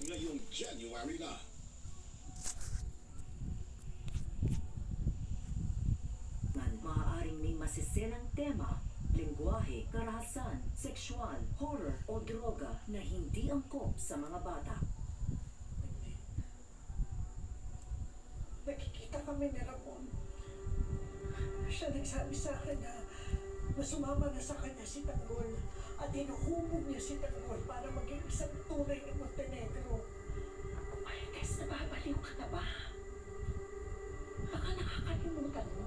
ngayong January na. Maaaring may masiselang tema, lengguwahe, karahasan, sexual, horror o droga na hindi angkop sa mga bata. Nakikita kami ni Ramon. Siya nagsabi sa akin na sumama na sa kanya si Tanggol at hinuhubog niya si Tanggol para maging isang tunay na Montenegro. Marites, nababaliw ka na ba? Baka nakakalimutan mo.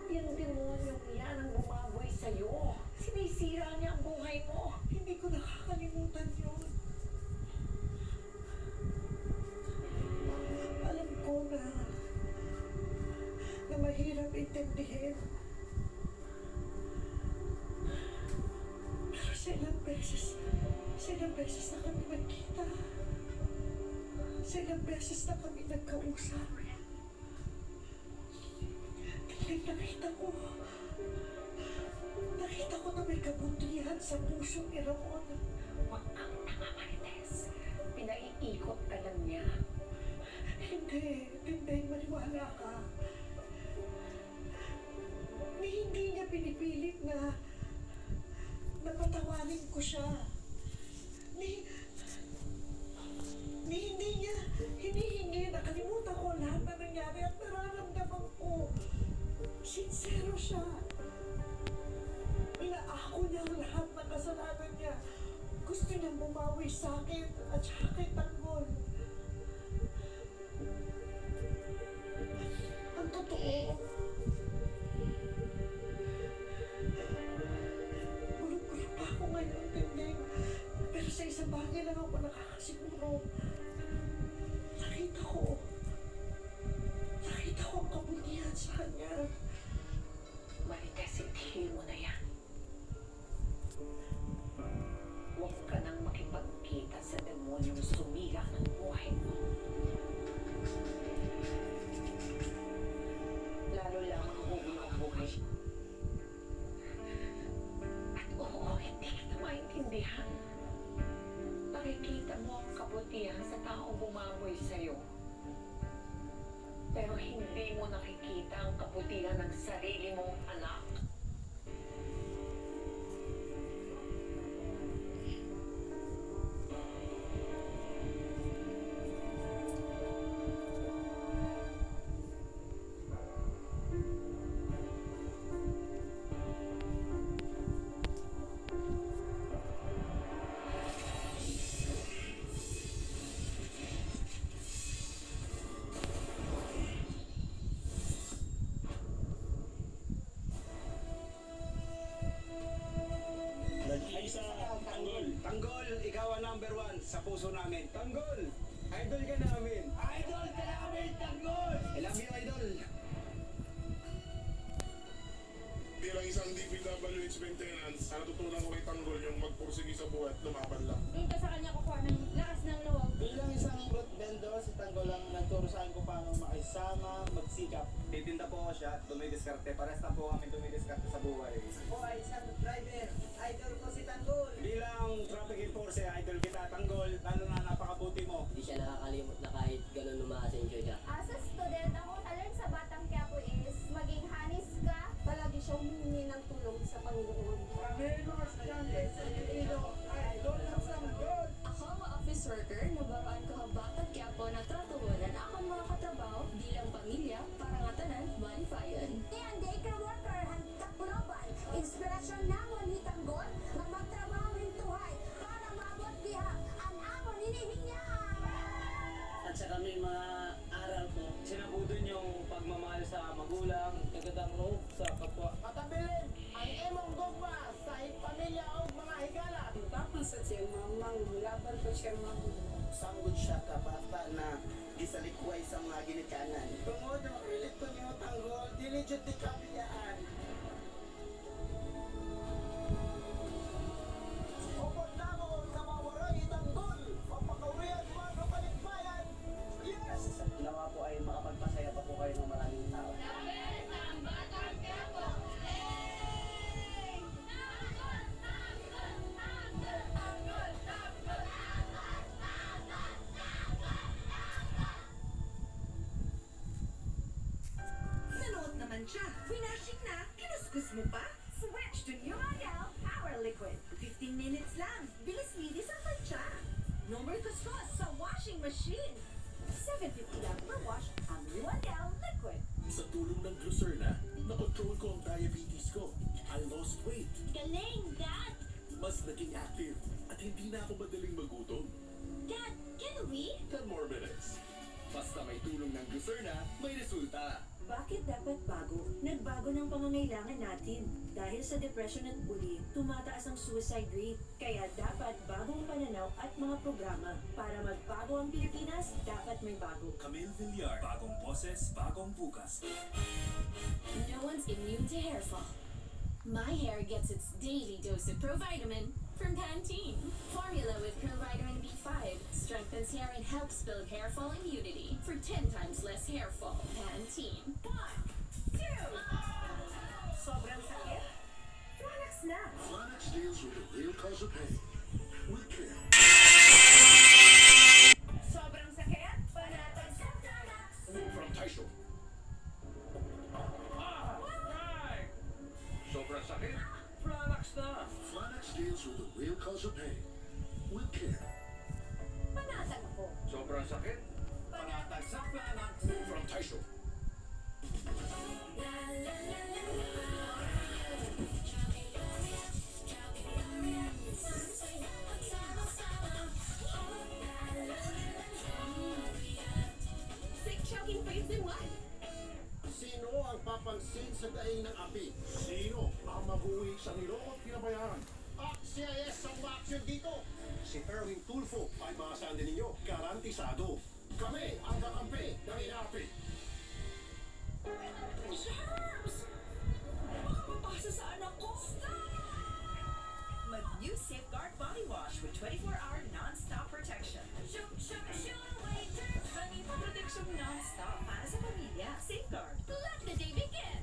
Yung demonyong yan ang bumaboy sa'yo. Sinisira niya ang buhay mo. Hindi ko nakakalimutan yun. Alam ko na mahirap intindihin. Pero silang beses na kami nagkita. Silang beses na kami nagkausap. Nakita ko na may kabutihan sa puso ni Ramon. Huwag kang tanga, Marites. Pinaiikot ka lang niya. Hindi, maniwala ka. Hindi niya pinipilit na patawarin ko siya. Hindi niya hinihingi na kalimutan ko lahat na nangyari at nararamdaman ko. Sincero siya. Inaako niya ang lahat ng kasalanan niya. Gusto niyang bumawi sa akin at saka kay Tanggol. Ang totoo, bulog-bulog pa ako ngayon, Tinding. Pero sa isang bagay lang ako nakakasiguro. Nakita ko ang kabutihan sa kanya. Marites, intihin mo na yan. Huwag ka nang makipagkita sa demonyong sumira ng buhay mo. Lalo lang ang ulo ang buhay mo. At oo, hindi kita maintindihan. Nakikita mo ang kabutihan sa taong bumaboy sa'yo. Pero hindi mo nakikita ang kabutihan ng sarili mong anak. Isa, Tanggol, ikaw ang number 1 sa puso namin. Tanggol! Idol ka namin! Idol ka namin, Tanggol! I love you, Idol! Bilang isang DPWH maintenance, natutunan ko kay Tanggol yung magpursige sa buhay at lumaban lang. Doon ka sa kanya kukuha ng lakas ng loob. Bilang isang root vendor, si Tanggol ang nagturo sa akin kung paano makisama, magsikap. Titinda po ako siya at dumidiskarte. Pares na po kami dumidiskarte sa buhay. Ako ay isang driver. Idol ko si Tanggol. Bilang traffic enforcer, idol kita, Tanggol. Lalo na napakabuti mo. Hindi siya nakakalimot na kahit ganun lumakasenjo siya. As a student, ang talent sa Batang Quiapo is maging hanis ka. Palagi siya humingi ng tulong sa Panginoon. Kami mga estudyante sa Iloilo, idol ng Tanggol. Ako ang office worker na baroan ko Batang Quiapo na tratuwanan akong mga katrabaho bilang pamilya para nga tanan malifayan. Ang daycare worker, ang takloban, inspirasyon namon ni Tanggol na magtrabaho ng tuhay para maabot diha ang amon hinihinya. At sa kami mga aral ko, Sinabudan yung pagmamahal sa magulang, kagatang loob sa kapwa. Matabilin ang imong gugma sa pamilya o mga higala. Tapos sa siyang mamang, laban ko siyang mamang. Sanggol siya ka bata na gisalikway sa mga ginikanan. Tungod na makilit ko niyo, Tanggol, diligent di kabiyaan. Upod na mo na mawaray Tanggol, mapakawihan mga kapaligbayan. Yes! nawa po ay makapagpasaya pa po kayo ng maraming tao. plancha. Finashing na, kinuskus mo pa. Switch to New Ariel Power Liquid. 15 minutes lang. Bilis linis ang plancha. No more kuskus sa washing machine. 750 lang per wash ang New Ariel Liquid. Sa tulong ng Glucerna, na-control ko ang diabetes ko. I lost weight. Galing, Dad! Mas naging active. At hindi na ako madaling magutom. Dad, can we? 10 more minutes. Basta may tulong ng Glucerna, may resulta. Bakit dapat bago? Nagbago ng pangangailangan natin. Dahil sa depression at bullying, tumataas ang suicide rate. Kaya dapat bagong pananaw at mga programa. Para magbago ang Pilipinas, dapat may bago. Camille Villar, bagong boses, bagong bukas. No one's immune to hair fall. My hair gets its daily dose of Provitamin from Pantene. Formula with Provitamin B5 strengthens hair and helps build hair fall immunity for 10 times less hair fall. Pantene. 1, 2. Sobrang sakit? Flanax na. Flanax deals with the real cause of pain. With care. Sobrang sakit? Panatag sa Flanax. From Taisho. Sobrang sakit. Flanax na. Flanax deals with the real cause of pain. With care. Panatag ako. Sobrang sakit. Panatag sa Flanax. From Taisho. Sick choking face in one. Sino ang papansin sa daing ng api? Sino ang mag-uwi sa nilokot pinabayaran? CIS ang ma-action dito. Si Erwin Tulfo ay maasahan din ninyo. Garantisado. Kami ang kakampi ng inapi. Germs! Baka mapasa sa anak ko. Mag-new Safeguard Body Wash with 24-hour non-stop protection. Protection non-stop para sa pamilya. Safeguard. Let the day begin!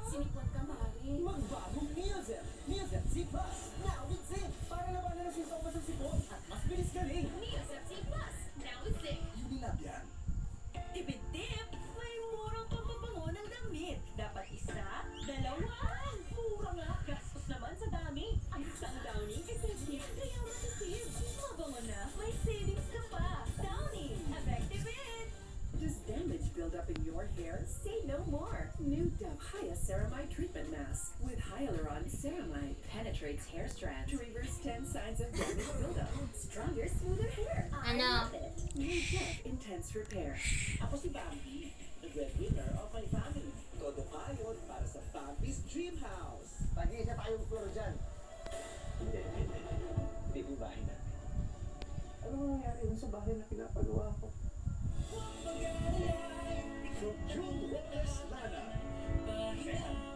Sinipon ka, Mari. Magbagong Neozen! Neozen Z Plus! Now with Zinc! Para labanan ang sintomas sa sipon at mas bilis galing! Neosep C Plus. Now with Zinc. Unilab yan. Tibid-tip! May murang pampabango ng damit. Dapat isa, dalawa. Mura nga. Gastos naman sa dami. Ang isang Downy kasi kaya matitib. Mabango na, may savings ka pa. Downy, effective it! Does damage build up in your hair? Say no more. New Dove Hyaceramide Treatment Mask with Hyaluron Ceramide penetrates hair strands to reverse 10 signs of damage buildup. Stronger, smoother hair. I love it. New Dove Intense Repair. Ako si Bambi, the breadwinner of my family. Todo kayon para sa Bambi's Dream House. Pag-iisa tayong floor dyan. Hindi po bahay na. Ano nangyari dun sa bahay na pinapagawa ko? From June Robles Lana. And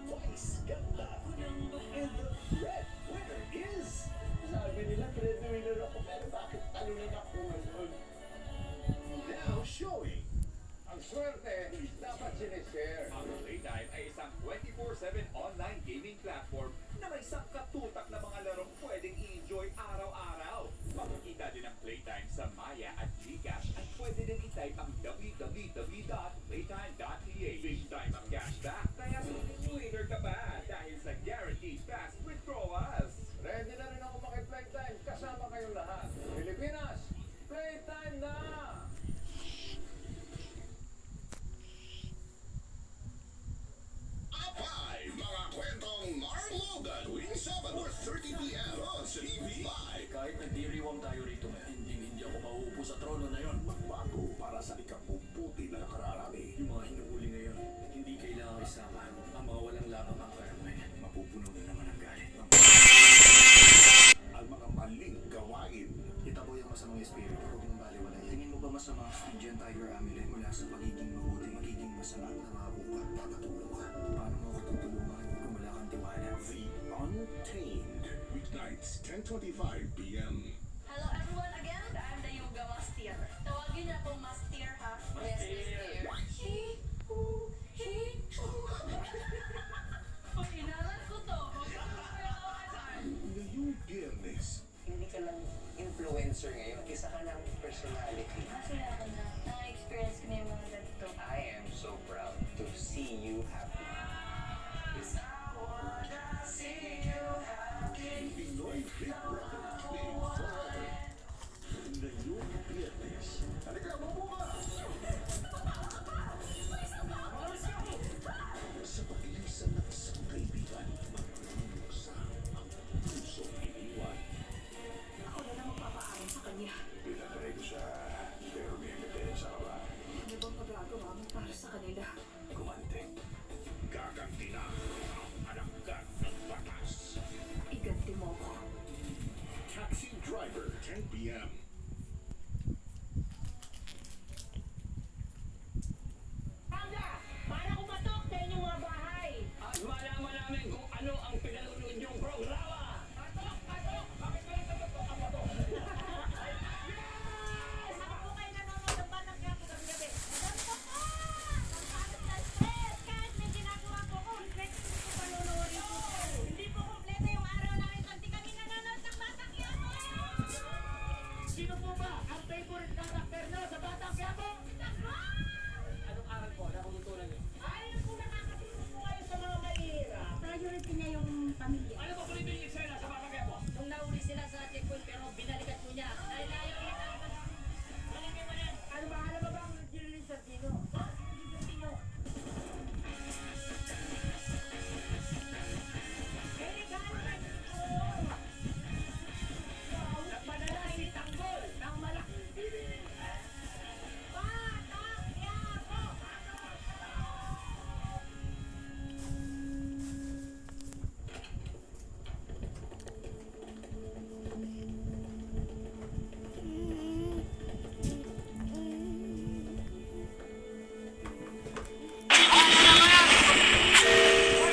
twice ganda. And the breadwinner is... Sabi nila, breadwinner ako, pero bakit talunin ako ngayon? Now showing. Ang swerte, dapat sinishare. Ang Playtime ay isang 24/7 online gaming platform na may sangkatutak na mga larong pwedeng i-enjoy araw-araw. Makikita din ang Playtime sa Maya at Gcash at pwede din i-type ang www.playtime.ph. Big time ang cashback, kaya winner ka ba dahil sa guaranteed fast withdrawals. Ready na rin ako maki-Playtime kasama kayong lahat. Pilipinas, Playtime na! Apay, mga kwentong Marlogan tuwing Sabado 4:30 p.m. sa TV5. Kahit nagdiriwang tayo rito, hindi ako mauupo sa trono na yon. Magbago para sa ikabubuti na nakararami. Yung mga hinuhuli ngayon, hindi kailangan isama. Ang mga walang lamang ang karamay, mapupuno na naman ang galit. Ang mga maling gawain. Itaboy ang masamang espiritu, huwag mong baliwalay. Tingin mo ba masama ang Stygian Tiger Amulet mula sa pagiging mabuti, magiging masama na mabuka, papatulong ka? Paano mo ako tutulungan kung wala kang tiwala? The Untamed. Weeknights, 10:25 p.m. Hello everyone again. I'm the Yoga Master. Tawagin niyo akong Master ha. Yes, Pag inaral ko to, Ngayong Biyernes, Hindi ka lang influencer ngayon, isa ka ng personality. Masaya ako na na-experience ko na yung mga ganito. I am favorite character nyo sa Batang Quiapo? Anong aral po na kututunan nyo? Ayaw kung nakakatulong mo kayo sa mga mahirap. Priority niya yung pamilya. Ano ba kulit yung eksena sa Batang Quiapo? Nung nauli sila sa checkpoint pero binalikat po niya. Dahil ayaw niya Ano ba bang Julie Santino? Santino? Nagpadala si Tanggol ng malaking bilis.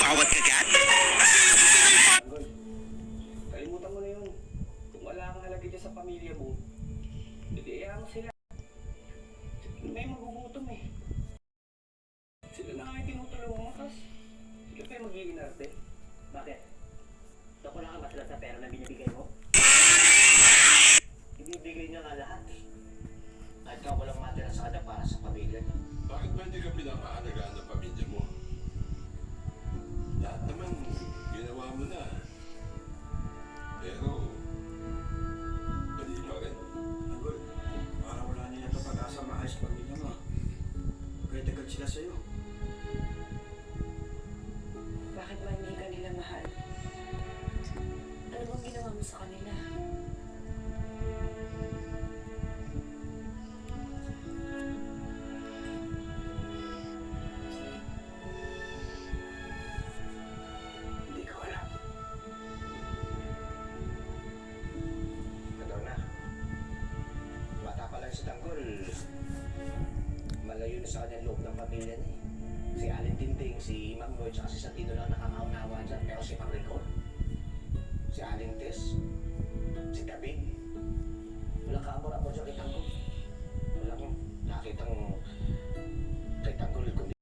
Bawat kagat? Tanggol, kalimutan mo na yun. Kung wala kang halagay dyan sa pamilya mo, bigyan mo sila. May magugutom eh. Sila na nga yung tinutulungan mo, tas sila pa yung magiging arte. Bakit? Naku lang ba sila sa pera na binibigay mo? Ibibigay niya nga lahat. Kahit ka walang matira sa kanya para sa pamilya niya. Bakit ba hindi ka pinakaalagaan ng pamilya mo? Lahat naman ginawa mo na. Pero, mali pa rin. Tanggol, parang wala na ito pag-asa maayos sa pamilya mo. Kahit agad sila sa'yo. Bakit ba hindi ka nila mahal? Ano bang ginawa mo sa kanila? Hindi ko alam. Ikaw na. Bata pa lang si Tanggol. Malayo na sa kanyang loob ng pamilya na eh. Si Alin Tinting, si Mang Lloyd, saka si Santino lang nakakaunawa dyan. Pero si Mang Rico, si Alin Tess, si David, walang kaamor-amor dyan kay Tanggol. Walang nakitang kay Tanggol kundi